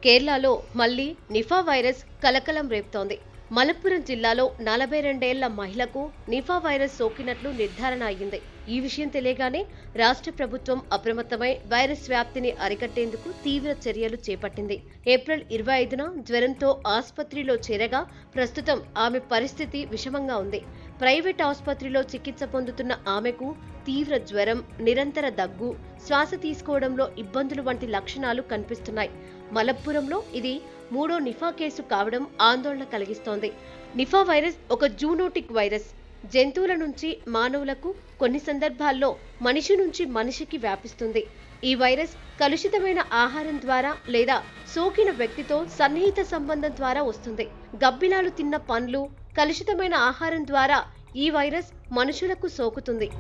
కేరళలో మళ్లీ Nipah virus కలకలం రేపుతోంది. మలప్పురం జిల్లాలో 42 ఏళ్ల మహిళకు నిఫా వైరస్ సోకినట్లు నిర్ధారణ అయ్యింది. ఈ విషయం తెలియగానే రాష్ట్ర ప్రభుత్వం అప్రమత్తమై వైరస్ వ్యాప్తిని అరికట్టేందుకు తీవ్ర చర్యలు చేపట్టింది. ఏప్రిల్ 25న జ్వరంతో ఆసుపత్రిలో చేరగా ప్రస్తుతం ఆమె పరిస్థితి విషమంగా ఉంది. ప్రైవేట్ ఆసుపత్రిలో చికిత్స పొందుతున్న ఆమెకు తీవ్ర జ్వరం, నిరంతర దగ్గు, శ్వాస తీసుకోవడంలో ఇబ్బందులు వంటి లక్షణాలు కనిపిస్తున్నాయి. మలప్పురంలో ఇది 3వ నిఫా కేసు కావడం ఆందోళన కలిగిస్తోంది. నిఫా వైరస్ ఒక జూనోటిక్ వైరస్. జంతువుల నుంచి మానవులకు, కొన్ని సందర్భాల్లో మనిషి నుంచి మనిషికి వ్యాపిస్తుంది. ఈ వైరస్ కలుషితమైన ఆహారం ద్వారా లేదా సోకిన వ్యక్తితో సన్నిహిత సంబంధం ద్వారా వస్తుంది. గబ్బిలాలు తిన్న పండ్లు, కలుషితమైన ఆహారం ద్వారా ఈ వైరస్ మనుషులకు సోకుతుంది.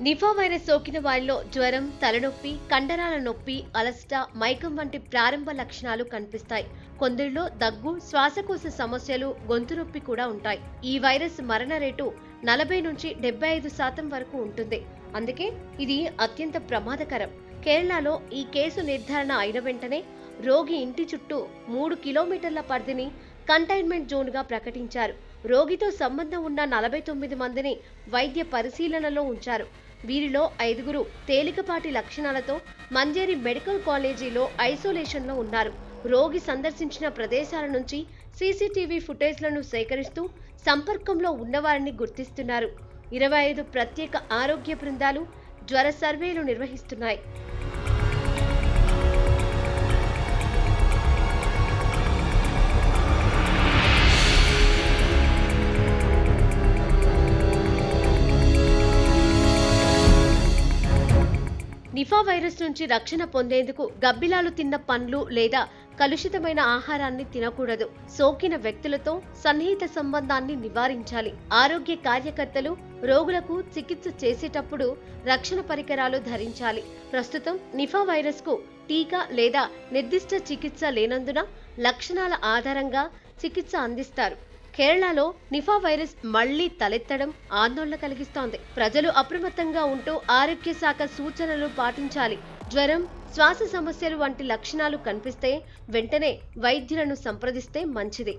నిఫా వైరస్ సోకిన వారిలో జ్వరం, తలనొప్పి, కండరాల నొప్పి, అలసట, మైకం వంటి ప్రారంభ లక్షణాలు కనిపిస్తాయి. కొందరిలో దగ్గు, శ్వాసకోశ సమస్యలు, గొంతు నొప్పి కూడా ఉంటాయి. ఈ వైరస్ మరణ రేటు 40 నుంచి 75% వరకు ఉంటుంది. అందుకే ఇది అత్యంత ప్రమాదకరం. కేరళలో ఈ కేసు నిర్ధారణ అయిన వెంటనే రోగి ఇంటి చుట్టూ 3 కిలోమీటర్ల పరిధిని కంటైన్మెంట్ జోన్గా ప్రకటించారు. రోగితో సంబంధం ఉన్న 49 మందిని వైద్య పరిశీలనలో ఉంచారు. వీరిలో 5గురు తేలికపాటి లక్షణాలతో మంజేరి మెడికల్ కాలేజీలో ఐసోలేషన్లో ఉన్నారు. రోగి సందర్శించిన ప్రదేశాల నుంచి సీసీటీవీ ఫుటేజ్లను సేకరిస్తూ సంపర్కంలో ఉన్నవారిని గుర్తిస్తున్నారు. 25 ప్రత్యేక ఆరోగ్య బృందాలు జ్వర సర్వేలు నిర్వహిస్తున్నాయి. నిఫా వైరస్ నుంచి రక్షణ పొందేందుకు గబ్బిలాలు తిన్న పండ్లు లేదా కలుషితమైన ఆహారాన్ని తినకూడదు. సోకిన వ్యక్తులతో సన్నిహిత సంబంధాన్ని నివారించాలి. ఆరోగ్య కార్యకర్తలు రోగులకు చికిత్స చేసేటప్పుడు రక్షణ పరికరాలు ధరించాలి. ప్రస్తుతం నిఫా వైరస్ కు టీకా లేదా నిర్దిష్ట చికిత్స లేనందున లక్షణాల ఆధారంగా చికిత్స అందిస్తారు. కేరళలో నిఫా వైరస్ మళ్లీ తలెత్తడం ఆందోళన కలిగిస్తోంది. ప్రజలు అప్రమత్తంగా ఉంటూ ఆరోగ్య శాఖ సూచనలు పాటించాలి. జ్వరం, శ్వాస సమస్యలు వంటి లక్షణాలు కనిపిస్తే వెంటనే వైద్యులను సంప్రదిస్తే మంచిది.